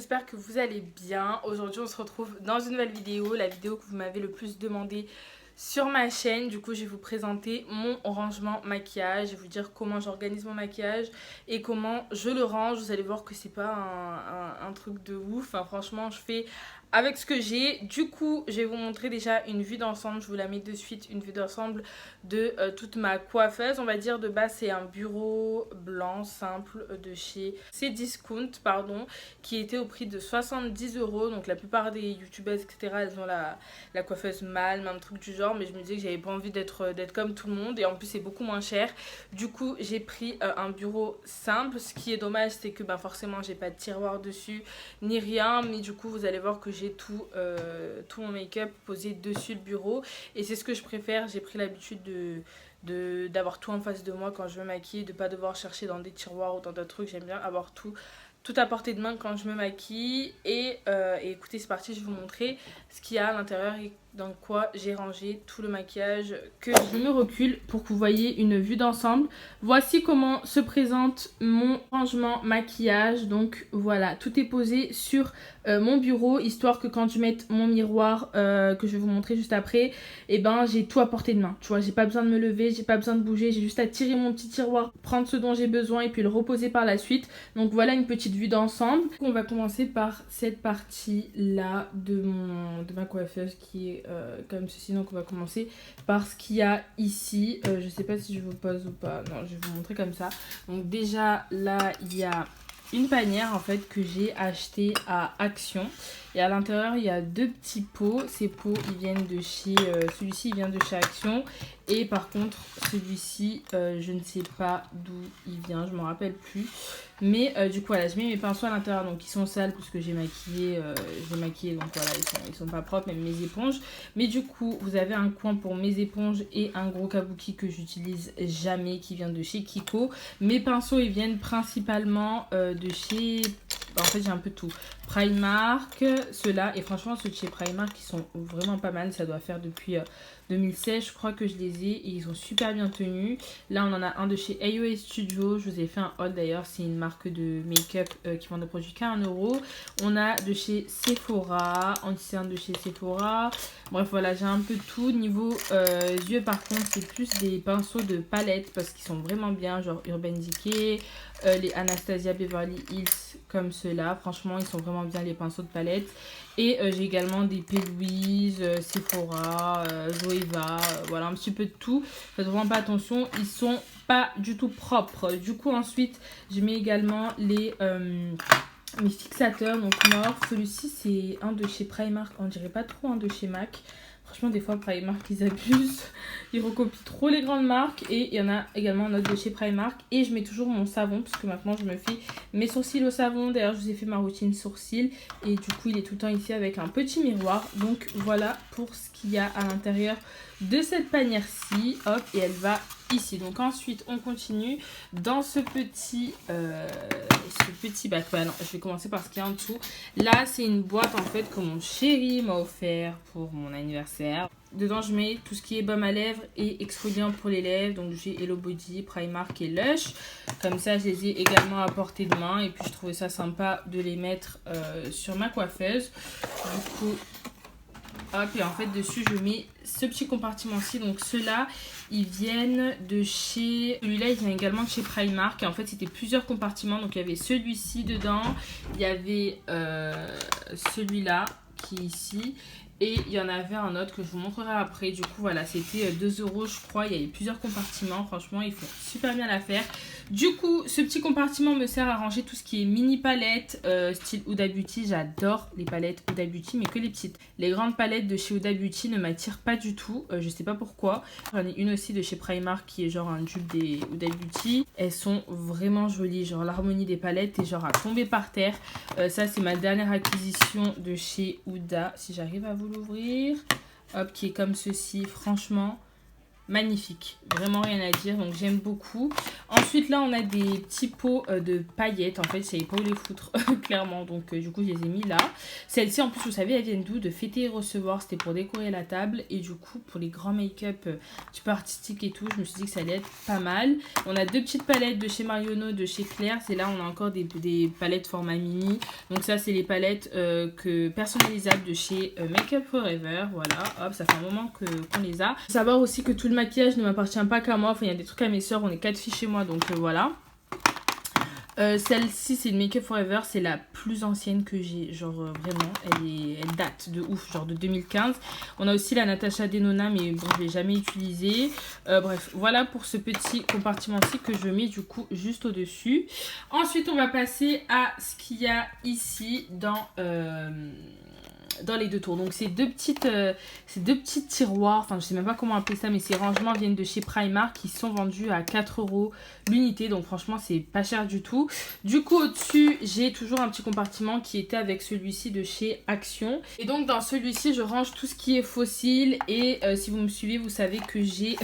j'espère que vous allez bien. Aujourd'hui on se retrouve dans une nouvelle vidéo, la vidéo que vous m'avez le plus demandé sur ma chaîne. Du coup je vais vous présenter mon rangement maquillage, je vais vous dire comment j'organise mon maquillage et comment je le range. Vous allez voir que c'est pas un truc de ouf, enfin, franchement je fais avec ce que j'ai. Du coup je vais vous montrer déjà une vue d'ensemble, je vous la mets de suite, une vue d'ensemble de toute ma coiffeuse. On va dire de base c'est un bureau blanc simple de chez Cdiscount, pardon, qui était au prix de 70 euros. Donc la plupart des youtubeuses etc elles ont la coiffeuse mâle, même truc du genre, mais je me disais que j'avais pas envie d'être comme tout le monde et en plus c'est beaucoup moins cher. Du coup j'ai pris un bureau simple. Ce qui est dommage c'est que forcément j'ai pas de tiroir dessus ni rien, mais du coup vous allez voir que j'ai tout mon make-up posé dessus le bureau et c'est ce que je préfère. J'ai pris l'habitude d'avoir tout en face de moi quand je me maquille, de pas devoir chercher dans des tiroirs ou dans d'autres trucs. J'aime bien avoir tout à portée de main quand je me maquille. Et écoutez, c'est parti, je vais vous montrer ce qu'il y a à l'intérieur et dans quoi j'ai rangé tout le maquillage que je me recule pour que vous voyez une vue d'ensemble. Voici comment se présente mon rangement maquillage. Donc voilà, tout est posé sur mon bureau, histoire que quand je mette mon miroir que je vais vous montrer juste après, et j'ai tout à portée de main. Tu vois, j'ai pas besoin de me lever, j'ai pas besoin de bouger, j'ai juste à tirer mon petit tiroir, prendre ce dont j'ai besoin et puis le reposer par la suite. Donc voilà une petite vue d'ensemble. On va commencer par cette partie là de ma coiffeuse qui est comme ceci. Donc on va commencer par ce qu'il y a ici. Je sais pas si je vous pose ou pas, non, je vais vous montrer comme ça. Donc déjà là il y a une panière en fait que j'ai acheté à Action et à l'intérieur il y a deux petits pots. Ces pots ils viennent de chez celui-ci il vient de chez Action et par contre celui-ci je ne sais pas d'où il vient, je m'en rappelle plus, mais du coup voilà, je mets mes pinceaux à l'intérieur, donc ils sont sales parce que j'ai maquillé donc voilà, ils sont pas propres, même mes éponges. Mais du coup vous avez un coin pour mes éponges et un gros kabuki que j'utilise jamais qui vient de chez Kiko. Mes pinceaux ils viennent principalement de chez, en fait j'ai un peu tout, Primark, ceux-là, et franchement ceux de chez Primark ils sont vraiment pas mal. Ça doit faire depuis 2016 je crois que je les ai et ils sont super bien tenus. Là on en a un de chez AOA Studio, je vous ai fait un haul d'ailleurs, c'est une marque de make-up qui vend des produits qu'à 1 euro. On a de chez Sephora, anti-cerne de chez Sephora. Bref voilà, j'ai un peu tout. Niveau yeux par contre c'est plus des pinceaux de palette parce qu'ils sont vraiment bien, genre Urban Decay, les Anastasia Beverly Hills comme ceux-là. Franchement ils sont vraiment bien les pinceaux de palette. Et j'ai également des P. Louise, Sephora, Zoeva, voilà un petit peu de tout. Faites vraiment pas attention, ils sont pas du tout propres. Du coup ensuite je mets également mes fixateurs, donc Morphe. Celui-ci c'est un de chez Primark, on dirait pas trop un de chez MAC. Franchement des fois Primark ils abusent, ils recopient trop les grandes marques. Et il y en a également un autre de chez Primark. Et je mets toujours mon savon parce que maintenant je me fais mes sourcils au savon. D'ailleurs je vous ai fait ma routine sourcils et du coup il est tout le temps ici avec un petit miroir. Donc voilà pour ce qu'il y a à l'intérieur de cette panière-ci. Hop, et elle va ici. Donc ensuite on continue dans ce petit bac. Non, je vais commencer par ce qu'il y a en dessous. Là c'est une boîte en fait que mon chéri m'a offert pour mon anniversaire. Dedans je mets tout ce qui est baume à lèvres et exfoliant pour les lèvres. Donc j'ai Hello Body, Primark et Lush. Comme ça je les ai également à portée de main et puis je trouvais ça sympa de les mettre sur ma coiffeuse. Du coup hop, et en fait dessus je mets ce petit compartiment-ci. Donc ceux-là ils viennent de chez, celui-là il vient également de chez Primark et en fait c'était plusieurs compartiments. Donc il y avait celui-ci dedans, il y avait celui-là qui est ici et il y en avait un autre que je vous montrerai après. Du coup voilà, c'était 2 euros je crois, il y avait plusieurs compartiments. Franchement ils font super bien l'affaire. Du coup ce petit compartiment me sert à ranger tout ce qui est mini palettes style Huda Beauty. J'adore les palettes Huda Beauty, mais que les petites. Les grandes palettes de chez Huda Beauty ne m'attirent pas du tout, je sais pas pourquoi. J'en ai une aussi de chez Primark qui est genre un dupe des Huda Beauty. Elles sont vraiment jolies, genre l'harmonie des palettes est genre à tomber par terre. Ça c'est ma dernière acquisition de chez Huda, si j'arrive à vous l'ouvrir. Hop, qui est comme ceci. Franchement magnifique, vraiment rien à dire, donc j'aime beaucoup. Ensuite là on a des petits pots de paillettes, en fait je savais pas où les foutre clairement, donc du coup je les ai mis là. Celles-ci en plus vous savez elles viennent d'où? De Fêter et Recevoir, c'était pour décorer la table, et du coup pour les grands make-up un petit peu artistiques et tout, je me suis dit que ça allait être pas mal. On a deux petites palettes de chez Marionneau, de chez Claire, c'est là on a encore des palettes format mini, donc ça c'est les palettes personnalisables de chez Make Up Forever, voilà, hop, ça fait un moment qu'on les a. Faut savoir aussi que tout le maquillage ne m'appartient pas qu'à moi, enfin il y a des trucs à mes soeurs, on est 4 filles chez moi, donc voilà. Celle-ci c'est une Make Up Forever, c'est la plus ancienne que j'ai, genre vraiment, elle date de ouf, genre de 2015. On a aussi la Natasha Denona, mais bon je l'ai jamais utilisée. Bref, voilà pour ce petit compartiment-ci que je mets du coup juste au-dessus. Ensuite on va passer à ce qu'il y a ici dans les deux tours. Donc ces deux petits tiroirs, enfin je sais même pas comment appeler ça, mais ces rangements viennent de chez Primark, qui sont vendus à 4 € l'unité, donc franchement c'est pas cher du tout. Du coup au-dessus j'ai toujours un petit compartiment qui était avec celui-ci de chez Action, et donc dans celui-ci je range tout ce qui est fossile, et si vous me suivez vous savez que j'ai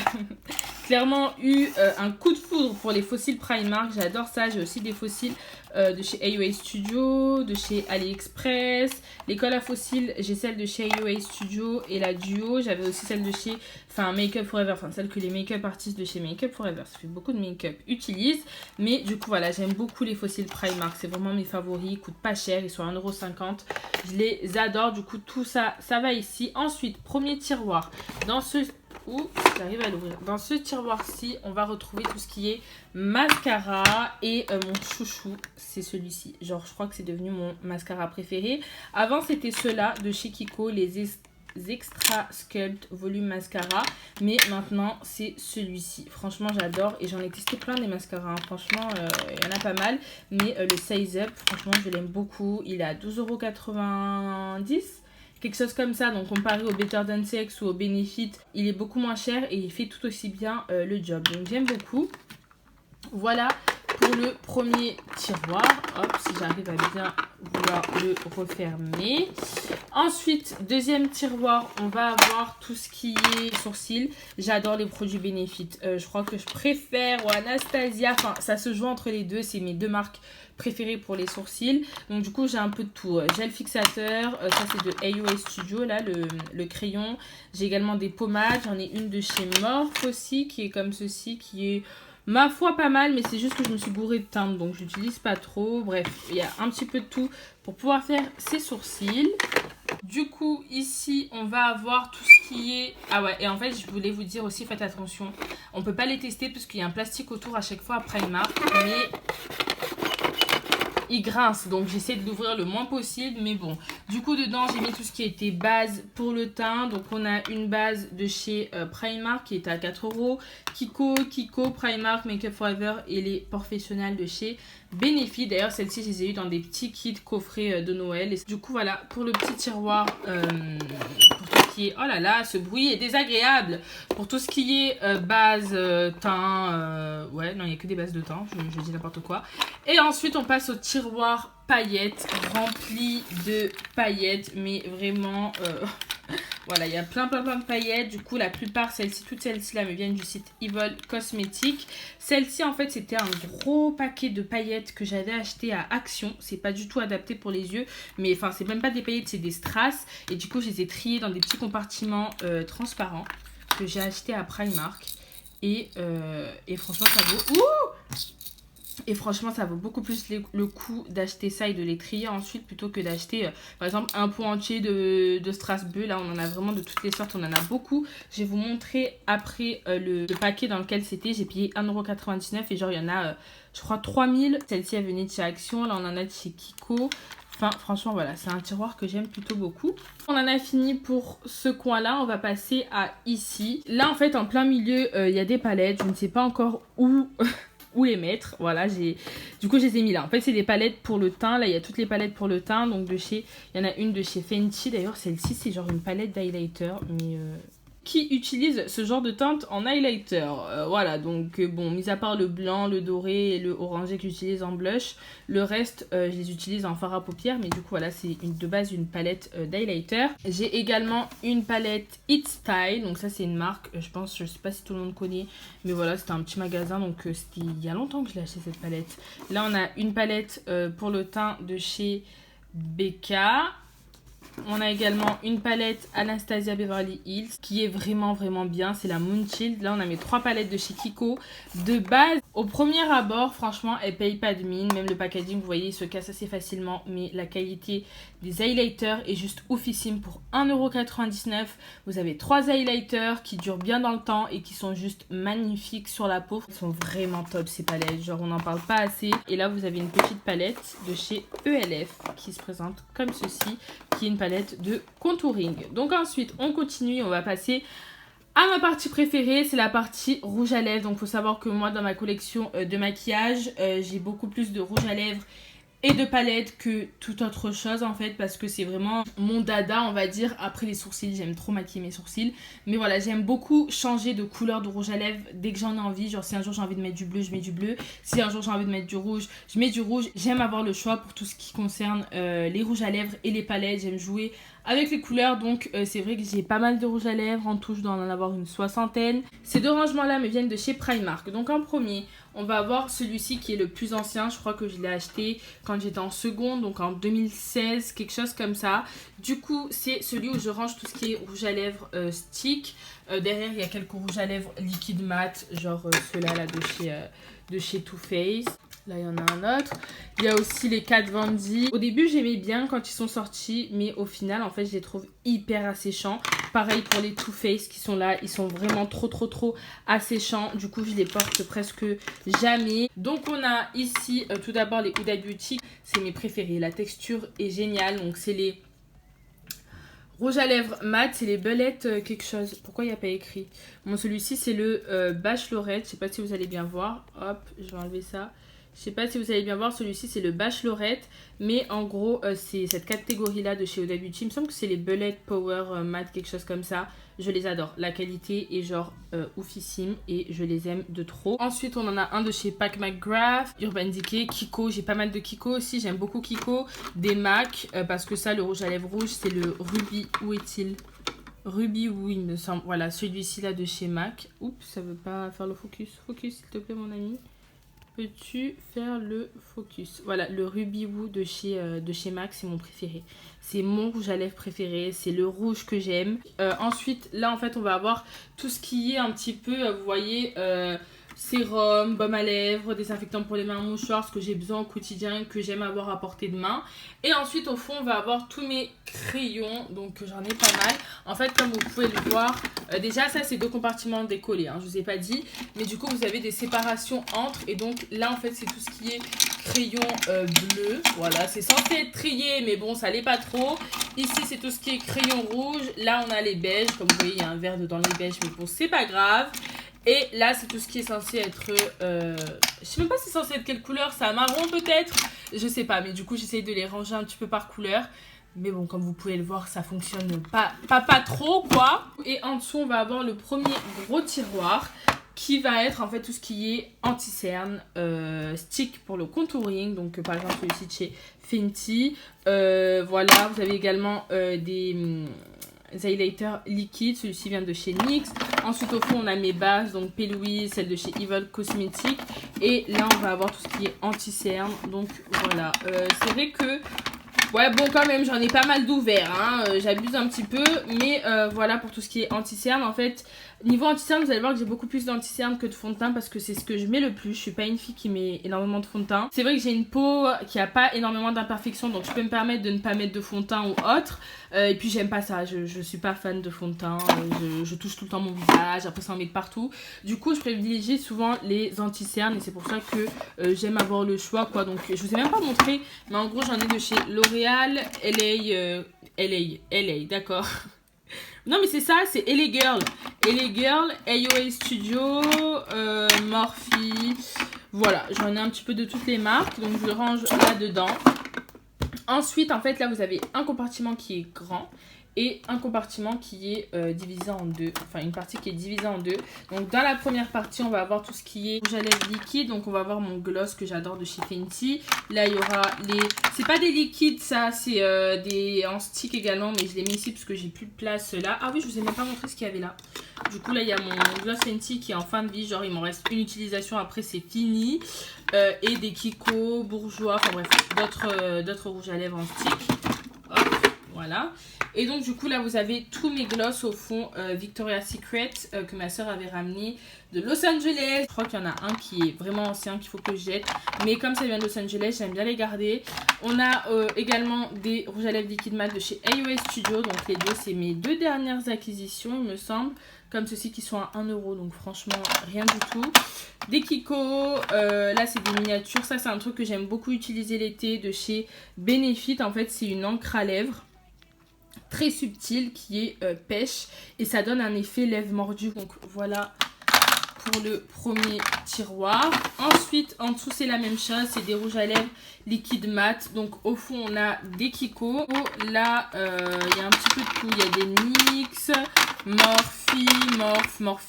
clairement eu un coup de foudre pour les fossiles Primark, j'adore ça. J'ai aussi des fossiles de chez AOA Studio, de chez AliExpress. Les colles à fossiles, j'ai celle de chez AOA Studio et la Duo. J'avais aussi celle de chez Make Up Forever, enfin celle que les make-up artistes de chez Make Up Forever, ça fait beaucoup de make-up, utilisent. Mais du coup voilà, j'aime beaucoup les fossiles Primark, c'est vraiment mes favoris, ils coûtent pas cher, ils sont à 1,50 €. Je les adore, du coup tout ça, ça va ici. Ensuite, premier tiroir, dans ce... j'arrive à l'ouvrir. Dans ce tiroir-ci, on va retrouver tout ce qui est mascara, et mon chouchou, c'est celui-ci. Genre, je crois que c'est devenu mon mascara préféré. Avant, c'était ceux-là de chez Kiko, les Extra Sculpt Volume Mascara, mais maintenant c'est celui-ci. Franchement j'adore, et j'en ai testé plein des mascaras, hein. Franchement il y en a pas mal, mais le Size Up, franchement je l'aime beaucoup. Il est à 12,90 €, quelque chose comme ça, donc comparé au Better Than Sex ou au Benefit, il est beaucoup moins cher et il fait tout aussi bien le job, donc j'aime beaucoup. Voilà pour le premier tiroir. Hop, si j'arrive à bien vouloir le refermer. Ensuite, deuxième tiroir, on va avoir tout ce qui est sourcils. J'adore les produits Benefit. Je crois que je préfère, ou Anastasia, enfin ça se joue entre les deux, c'est mes deux marques préférées pour les sourcils. Donc du coup j'ai un peu de tout. Gel fixateur, ça c'est de AOA Studio, là le crayon. J'ai également des pommades, j'en ai une de chez Morphe aussi qui est comme ceci, qui est ma foi pas mal, mais c'est juste que je me suis bourrée de teinte, donc j'utilise pas trop. Bref, il y a un petit peu de tout pour pouvoir faire ses sourcils. Du coup ici on va avoir tout ce qui est... Ah ouais, et en fait je voulais vous dire aussi, faites attention, on peut pas les tester parce qu'il y a un plastique autour à chaque fois à Primark, mais il grince, donc j'essaie de l'ouvrir le moins possible, mais bon. Du coup dedans j'ai mis tout ce qui était base pour le teint, donc on a une base de chez Primark qui est à 4 €, Kiko, Primark, Make Up Forever, et les professionnels de chez Benefit. D'ailleurs celles-ci je les ai eu dans des petits kits coffrets de Noël. Et du coup voilà pour le petit tiroir, pour tout ce qui est... Oh là là, ce bruit est désagréable. Pour tout ce qui est base, teint, ouais non il n'y a que des bases de teint, je dis n'importe quoi. Et ensuite on passe au tiroir paillettes, rempli de paillettes, mais vraiment voilà, il y a plein de paillettes. Du coup la plupart, toutes celles-ci là me viennent du site Evil Cosmetics. Celle-ci en fait c'était un gros paquet de paillettes que j'avais acheté à Action. C'est pas du tout adapté pour les yeux, mais enfin c'est même pas des paillettes, c'est des strass, et du coup je les ai triées dans des petits compartiments transparents que j'ai acheté à Primark, et franchement ça vaut... Et franchement ça vaut beaucoup plus le coup d'acheter ça et de les trier ensuite, plutôt que d'acheter par exemple un pot entier de strass bleu. Là on en a vraiment de toutes les sortes, on en a beaucoup. Je vais vous montrer après le paquet dans lequel c'était. J'ai payé 1,99 € et genre il y en a je crois 3000. Celle-ci elle venait de chez Action, là on en a de chez Kiko. Enfin franchement voilà, c'est un tiroir que j'aime plutôt beaucoup. On en a fini pour ce coin là, on va passer à ici. Là en fait en plein milieu il y a des palettes, je ne sais pas encore où les mettre. Voilà, du coup je les ai mis là. En fait c'est des palettes pour le teint, là il y a toutes les palettes pour le teint, donc il y en a une de chez Fenty. D'ailleurs celle-ci c'est genre une palette d'highlighter, mais qui utilisent ce genre de teinte en highlighter. Voilà, donc bon, mis à part le blanc, le doré et le orangé que j'utilise en blush, le reste, je les utilise en fard à paupières. Mais du coup, voilà, c'est de base une palette d'highlighter. J'ai également une palette It Style. Donc ça, c'est une marque, je sais pas si tout le monde connaît. Mais voilà, c'était un petit magasin, donc c'était il y a longtemps que je l'ai acheté cette palette. Là, on a une palette pour le teint de chez Becca. On a également une palette Anastasia Beverly Hills qui est vraiment bien, c'est la Moonchild. Là on a mes 3 palettes de chez Kiko. De base, au premier abord, franchement elle paye pas de mine, même le packaging vous voyez il se casse assez facilement, mais la qualité des highlighters est juste oufissime. Pour 1,99€, vous avez 3 highlighters qui durent bien dans le temps et qui sont juste magnifiques sur la peau. Ils sont vraiment top ces palettes, genre on n'en parle pas assez. Et là vous avez une petite palette de chez ELF qui se présente comme ceci, qui est une palette de contouring. Donc ensuite on continue, on va passer à ma partie préférée, c'est la partie rouge à lèvres. Donc il faut savoir que moi dans ma collection de maquillage, j'ai beaucoup plus de rouge à lèvres et de palettes que toute autre chose en fait, parce que c'est vraiment mon dada on va dire. Après les sourcils, j'aime trop maquiller mes sourcils, mais voilà, j'aime beaucoup changer de couleur de rouge à lèvres dès que j'en ai envie. Genre si un jour j'ai envie de mettre du bleu, je mets du bleu, si un jour j'ai envie de mettre du rouge, je mets du rouge. J'aime avoir le choix pour tout ce qui concerne les rouges à lèvres et les palettes. J'aime jouer avec les couleurs, donc c'est vrai que j'ai pas mal de rouge à lèvres. En tout, je dois en avoir une 60aine. Ces 2 rangements là me viennent de chez Primark. Donc en premier, on va avoir celui-ci qui est le plus ancien. Je crois que je l'ai acheté quand j'étais en seconde, donc en 2016, quelque chose comme ça. Du coup, c'est celui où je range tout ce qui est rouge à lèvres stick. Derrière, il y a quelques rouges à lèvres liquide mat, genre ceux-là là, de chez Too Faced. Là, il y en a un autre. Il y a aussi les Kat Von D. Au début, j'aimais bien quand ils sont sortis, mais au final, en fait, je les trouve hyper asséchants. Pareil pour les Too Faced qui sont là. Ils sont vraiment trop asséchants. Du coup, je les porte presque jamais. Donc, on a ici, tout d'abord, les Huda Beauty. C'est mes préférés. La texture est géniale. Donc, c'est les rouge à lèvres mat, c'est les Bellettes quelque chose. Pourquoi il n'y a pas écrit? Bon, celui-ci, c'est le Bachelorette. Je sais pas si vous allez bien voir. Hop, je vais enlever ça. Je sais pas si vous allez bien voir, celui-ci c'est le Bachelorette, mais en gros c'est cette catégorie-là de chez Huda Beauty. Il me semble que c'est les Bellettes Power Matte, quelque chose comme ça. Je les adore, la qualité est genre oufissime et je les aime de trop. Ensuite on en a un de chez Pat McGrath, Urban Decay, Kiko, j'ai pas mal de Kiko aussi, j'aime beaucoup Kiko. Des MAC, parce que ça le rouge à lèvres rouge c'est le Ruby, où est-il? Ruby, oui il me semble, voilà celui-ci là de chez MAC. Oups, ça veut pas faire le focus, s'il te plaît mon ami. Peux-tu faire le focus? Voilà, le Ruby Woo de chez MAC, c'est mon préféré. C'est mon rouge à lèvres préféré, c'est le rouge que j'aime. Ensuite, là, en fait, on va avoir tout ce qui est un petit peu, vous voyez, sérum, baume à lèvres, désinfectant pour les mains, mouchoirs, ce que j'ai besoin au quotidien, que j'aime avoir à portée de main. Et ensuite, au fond, on va avoir tous mes crayons, donc j'en ai pas mal. En fait, comme vous pouvez le voir, déjà, ça, c'est 2 compartiments décollés, hein, je vous ai pas dit. Mais du coup, vous avez des séparations entre. Et donc, là, en fait, c'est tout ce qui est crayon bleu. Voilà, c'est censé être trié, mais bon, ça l'est pas trop. Ici, c'est tout ce qui est crayon rouge. Là, on a les beiges. Comme vous voyez, il y a un vert dedans les beiges, mais bon, c'est pas grave. Et là, c'est tout ce qui est censé être... je sais même pas si c'est censé être quelle couleur. C'est un marron peut-être. Je sais pas, mais du coup, j'essaye de les ranger un petit peu par couleur. Mais bon, comme vous pouvez le voir, ça fonctionne pas trop, quoi. Et en dessous, on va avoir le premier gros tiroir qui va être en fait tout ce qui est anti-cerne, stick pour le contouring. Donc, par exemple, celui-ci de chez Fenty. Voilà, vous avez également des highlighters liquides. Celui-ci vient de chez NYX. Ensuite, au fond, on a mes bases, donc P. Louise, celle de chez Evil Cosmetics. Et là, on va avoir tout ce qui est anti-cerne. Donc, voilà. C'est vrai que... ouais, bon, quand même, j'en ai pas mal d'ouverts, hein. J'abuse un petit peu, mais voilà, pour tout ce qui est anti-cerne, en fait, niveau anti-cerne, vous allez voir que j'ai beaucoup plus d'anti-cerne que de fond de teint parce que c'est ce que je mets le plus. Je suis pas une fille qui met énormément de fond de teint. C'est vrai que j'ai une peau qui a pas énormément d'imperfections, donc je peux me permettre de ne pas mettre de fond de teint ou autre. Et puis j'aime pas ça, je suis pas fan de fond de teint, je touche tout le temps mon visage, après ça en met de partout. Du coup, je privilégie souvent les anti-cernes et c'est pour ça que j'aime avoir le choix, quoi. Donc je vous ai même pas montré, mais en gros j'en ai de chez L'Oréal, LA, d'accord. Non mais c'est ça, c'est LA Girl. LA Girl, AOA Studio, Morphe. Voilà, j'en ai un petit peu de toutes les marques, donc je le range là-dedans. Ensuite, en fait, là, vous avez un compartiment qui est grand. et un compartiment qui est divisé en deux, enfin une partie qui est divisée en deux. Donc dans la première partie on va avoir tout ce qui est rouge à lèvres liquide, donc on va avoir mon gloss que j'adore de chez Fenty. Là il y aura les, c'est pas des liquides ça, c'est des en stick également, mais je les mets ici parce que j'ai plus de place là. Ah oui, je vous ai même pas montré ce qu'il y avait là. Du coup là il y a mon gloss Fenty qui est en fin de vie, genre il m'en reste une utilisation, après c'est fini. Et des Kiko, Bourjois, enfin bref, d'autres rouges à lèvres en stick. Hop, voilà. Et donc du coup là vous avez tous mes gloss au fond Victoria's Secret que ma soeur avait ramené de Los Angeles. Je crois qu'il y en a un qui est vraiment ancien qu'il faut que je jette, mais comme ça vient de Los Angeles j'aime bien les garder. On a également des rouges à lèvres liquide mat de chez AOA Studio, donc les deux c'est mes deux dernières acquisitions il me semble, comme ceux-ci qui sont à 1 €, donc franchement rien du tout. Des Kiko, là c'est des miniatures, ça c'est un truc que j'aime beaucoup utiliser l'été de chez Benefit. En fait c'est une encre à lèvres très subtile qui est pêche et ça donne un effet lèvres mordues. Donc voilà pour le premier tiroir. Ensuite en dessous c'est la même chose, c'est des rouges à lèvres liquide mat. Donc au fond on a des Kiko. Là il y a un petit peu de tout, il y a des NYX, Morphe,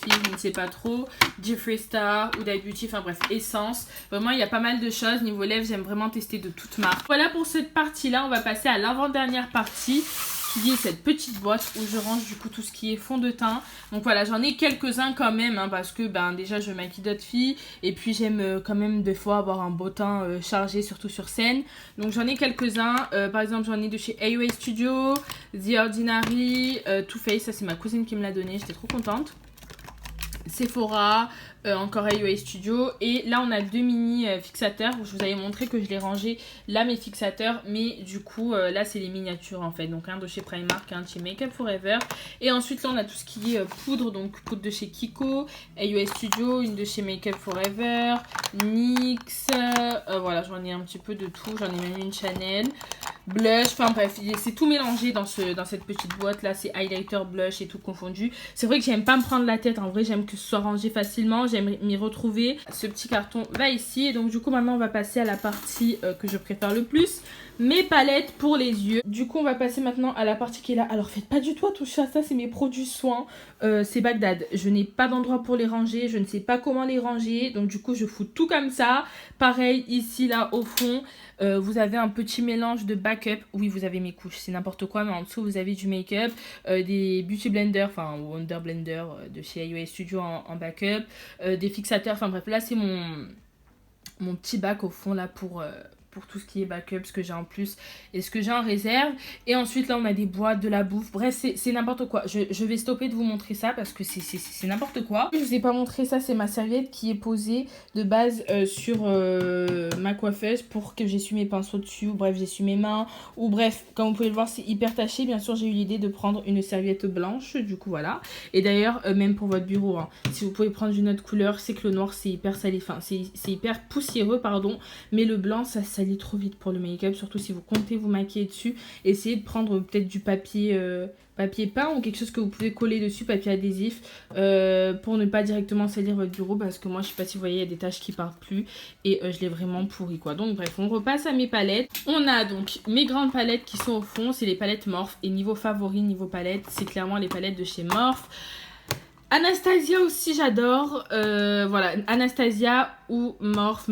je ne sais pas trop, Jeffree Star, Huda Beauty, enfin bref, Essence. Vraiment il y a pas mal de choses. Niveau lèvres j'aime vraiment tester de toutes marques. Voilà pour cette partie là, on va passer à l'avant-dernière partie qui est cette petite boîte où je range du coup tout ce qui est fond de teint. Donc voilà, j'en ai quelques-uns quand même hein, parce que ben déjà je maquille d'autres filles et puis j'aime quand même des fois avoir un beau teint chargé, surtout sur scène. Donc j'en ai quelques-uns, par exemple j'en ai de chez AOA Studio, The Ordinary, Too Faced, ça c'est ma cousine qui me l'a donné, j'étais trop contente. Sephora, encore AOA Studio. Et là on a deux mini fixateurs. Je vous avais montré que je les rangeais là mes fixateurs, mais du coup là c'est les miniatures en fait. Donc un de chez Primark, un de chez Make Up Forever. Et ensuite là on a tout ce qui est poudre, donc poudre de chez Kiko, AOA Studio, une de chez Make Up Forever, NYX, voilà j'en ai un petit peu de tout, j'en ai même une Chanel, blush, enfin bref c'est tout mélangé dans cette petite boîte là. C'est highlighter, blush et tout confondu. C'est vrai que j'aime pas me prendre la tête, en vrai j'aime que ce soit rangé facilement, j'aime m'y retrouver. Ce petit carton va ici et donc du coup maintenant on va passer à la partie que je préfère le plus, mes palettes pour les yeux. Du coup on va passer maintenant à la partie qui est là. Alors faites pas du tout toucher à ça, c'est mes produits soins, c'est Bagdad. Je n'ai pas d'endroit pour les ranger, je ne sais pas comment les ranger, donc du coup je fous tout comme ça. Pareil ici là au fond vous avez un petit mélange de backup. Oui vous avez mes couches, c'est n'importe quoi, mais en dessous vous avez du make-up, des beauty blender, enfin Wonder Blender de chez AOA Studio en backup, des fixateurs, enfin bref là c'est mon petit bac au fond là pour tout ce qui est backup, ce que j'ai en plus et ce que j'ai en réserve. Et ensuite là on a des boîtes, de la bouffe, bref c'est n'importe quoi. Je vais stopper de vous montrer ça parce que c'est n'importe quoi. Je vous ai pas montré ça, c'est ma serviette qui est posée de base sur ma coiffeuse pour que j'essuie mes pinceaux dessus, ou bref j'essuie mes mains, ou bref comme vous pouvez le voir c'est hyper taché. Bien sûr j'ai eu l'idée de prendre une serviette blanche, du coup voilà. Et d'ailleurs même pour votre bureau hein, si vous pouvez prendre une autre couleur, c'est que le noir c'est hyper salé, enfin c'est hyper poussiéreux pardon, mais le blanc ça salit trop vite pour le make-up, surtout si vous comptez vous maquiller dessus. Essayez de prendre peut-être du papier peint ou quelque chose que vous pouvez coller dessus, papier adhésif, pour ne pas directement salir votre bureau, parce que moi je sais pas si vous voyez il y a des taches qui partent plus et je l'ai vraiment pourri quoi. Donc bref on repasse à mes palettes. On a donc mes grandes palettes qui sont au fond, c'est les palettes Morphe, et niveau favori niveau palette c'est clairement les palettes de chez Morphe. Anastasia aussi j'adore, voilà Anastasia ou Morphe,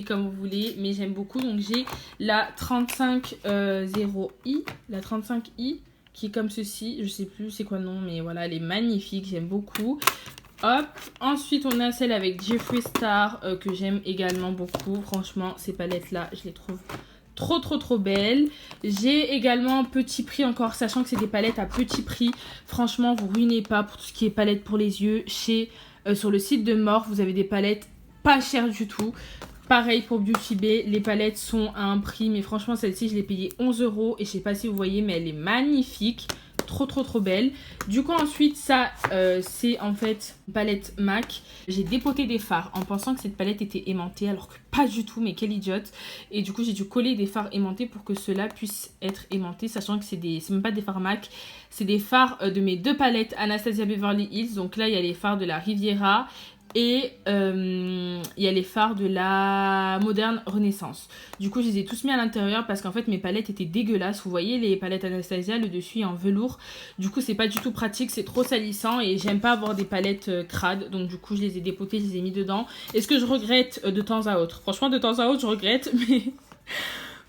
comme vous voulez, mais j'aime beaucoup. Donc j'ai la 35-0i, la 35i qui est comme ceci, je sais plus c'est quoi le nom, mais voilà elle est magnifique, j'aime beaucoup. Hop, ensuite on a celle avec Jeffree Star que j'aime également beaucoup. Franchement ces palettes là je les trouve trop belle. J'ai également petit prix encore, sachant que c'est des palettes à petit prix. Franchement vous ruinez pas pour tout ce qui est palette pour les yeux. Chez sur le site de Morphe vous avez des palettes pas chères du tout. Pareil pour Beauty Bay, les palettes sont à un prix, mais franchement celle-ci je l'ai payée 11 € et je sais pas si vous voyez mais elle est magnifique. Trop belle. Du coup ensuite ça c'est en fait une palette MAC. J'ai dépoté des fards en pensant que cette palette était aimantée alors que pas du tout, mais quelle idiote. Et du coup j'ai dû coller des fards aimantés pour que cela puisse être aimanté, sachant que c'est même pas des fards MAC, c'est des fards de mes deux palettes Anastasia Beverly Hills. Donc là il y a les fards de la Riviera et il y a les fards de la Moderne Renaissance. Du coup je les ai tous mis à l'intérieur parce qu'en fait mes palettes étaient dégueulasses. Vous voyez les palettes Anastasia, le dessus est en velours. Du coup c'est pas du tout pratique, c'est trop salissant et j'aime pas avoir des palettes crades. Donc du coup je les ai dépotées, je les ai mis dedans. Est-ce que je regrette de temps à autre? Franchement de temps à autre je regrette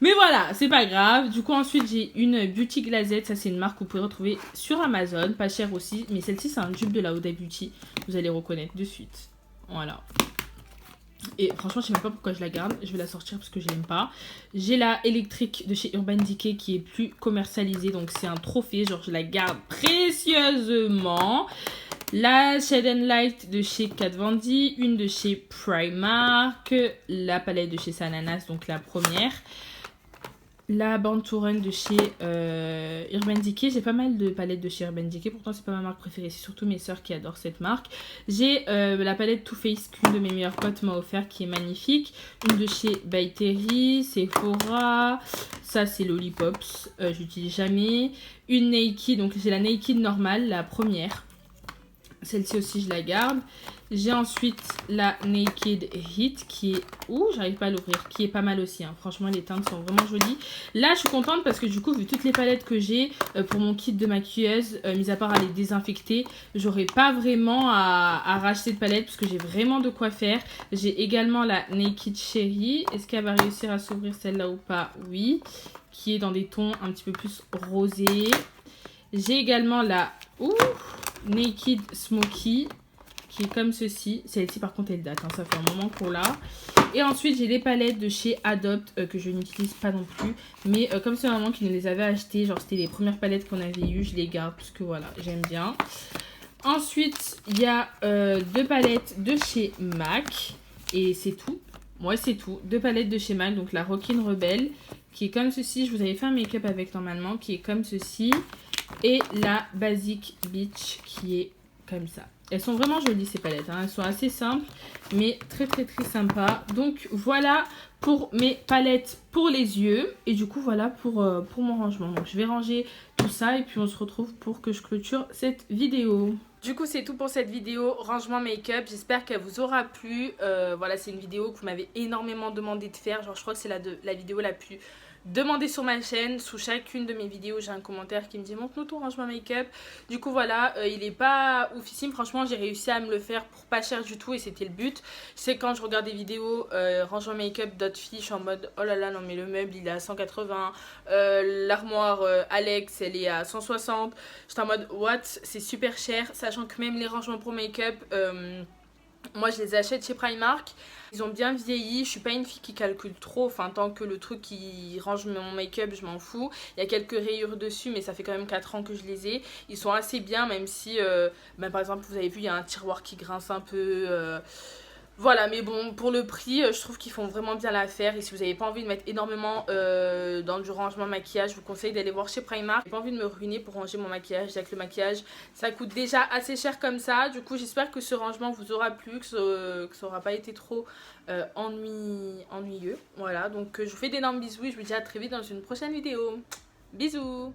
mais voilà, c'est pas grave. Du coup, ensuite, j'ai une Beauty Glazette. Ça, c'est une marque que vous pouvez retrouver sur Amazon. Pas cher aussi. Mais celle-ci, c'est un dupe de la Huda Beauty. Vous allez reconnaître de suite. Voilà. Et franchement, je sais même pas pourquoi je la garde. Je vais la sortir parce que je l'aime pas. J'ai la électrique de chez Urban Decay qui est plus commercialisée. Donc, c'est un trophée. Genre, je la garde précieusement. La Shade and Light de chez Kat Von D. Une de chez Primark. La palette de chez Sananas, donc la première. La Born to Run de chez Urban Decay. J'ai pas mal de palettes de chez Urban Decay. Pourtant, c'est pas ma marque préférée. C'est surtout mes sœurs qui adorent cette marque. J'ai la palette Too Faced qu'une de mes meilleures potes m'a offert qui est magnifique. Une de chez By Terry, Sephora. Ça, c'est Lollipops. J'utilise jamais. Une Naked. Donc, j'ai la Naked normale, la première. Celle-ci aussi, je la garde. J'ai ensuite la Naked Heat qui est... Ouh, j'arrive pas à l'ouvrir. Qui est pas mal aussi. Hein. Franchement, les teintes sont vraiment jolies. Là, je suis contente parce que du coup, vu toutes les palettes que j'ai pour mon kit de maquilleuse, mis à part à les désinfecter, j'aurais pas vraiment à racheter de palette parce que j'ai vraiment de quoi faire. J'ai également la Naked Cherry. Est-ce qu'elle va réussir à s'ouvrir celle-là ou pas? Oui. Qui est dans des tons un petit peu plus rosés. J'ai également la... Ouh, Naked Smoky qui est comme ceci. Celle-ci par contre elle date, hein, ça fait un moment qu'on l'a. Et ensuite j'ai les palettes de chez Adopt que je n'utilise pas non plus. Mais comme c'est maman qui nous les avait achetées, genre c'était les premières palettes qu'on avait eues, je les garde parce que voilà, j'aime bien. Ensuite il y a deux palettes de chez MAC et c'est tout. Ouais c'est tout. Deux palettes de chez MAC, donc la Rockin' Rebel qui est comme ceci. Je vous avais fait un make-up avec normalement qui est comme ceci. Et la Basic Beach qui est comme ça. Elles sont vraiment jolies ces palettes, hein. Elles sont assez simples mais très sympas. Donc voilà pour mes palettes pour les yeux. Et du coup voilà pour mon rangement. Donc je vais ranger tout ça et puis on se retrouve pour que je clôture cette vidéo. Du coup c'est tout pour cette vidéo rangement make-up. J'espère qu'elle vous aura plu. Voilà, c'est une vidéo que vous m'avez énormément demandé de faire. Genre je crois que c'est la vidéo la plus demandez sur ma chaîne. Sous chacune de mes vidéos j'ai un commentaire qui me dit montre-nous ton rangement make-up. Du coup voilà, il est pas oufissime. Franchement j'ai réussi à me le faire pour pas cher du tout et c'était le but. C'est quand je regarde des vidéos rangement make-up d'autres filles, je suis en mode oh là là non mais le meuble il est à 180, l'armoire Alex elle est à 160. J'étais en mode what, c'est super cher. Sachant que même les rangements pour make-up moi je les achète chez Primark. Ils ont bien vieilli, je suis pas une fille qui calcule trop, enfin tant que le truc qui range mon make-up je m'en fous. Il y a quelques rayures dessus mais ça fait quand même 4 ans que je les ai. Ils sont assez bien même si par exemple vous avez vu il y a un tiroir qui grince un peu. Voilà, mais bon, pour le prix, je trouve qu'ils font vraiment bien l'affaire. Et si vous n'avez pas envie de mettre énormément dans du rangement maquillage, je vous conseille d'aller voir chez Primark. J'ai pas envie de me ruiner pour ranger mon maquillage. Avec le maquillage, ça coûte déjà assez cher comme ça. Du coup, j'espère que ce rangement vous aura plu, que ça aura pas été trop ennuyeux. Voilà, donc je vous fais d'énormes bisous et je vous dis à très vite dans une prochaine vidéo. Bisous!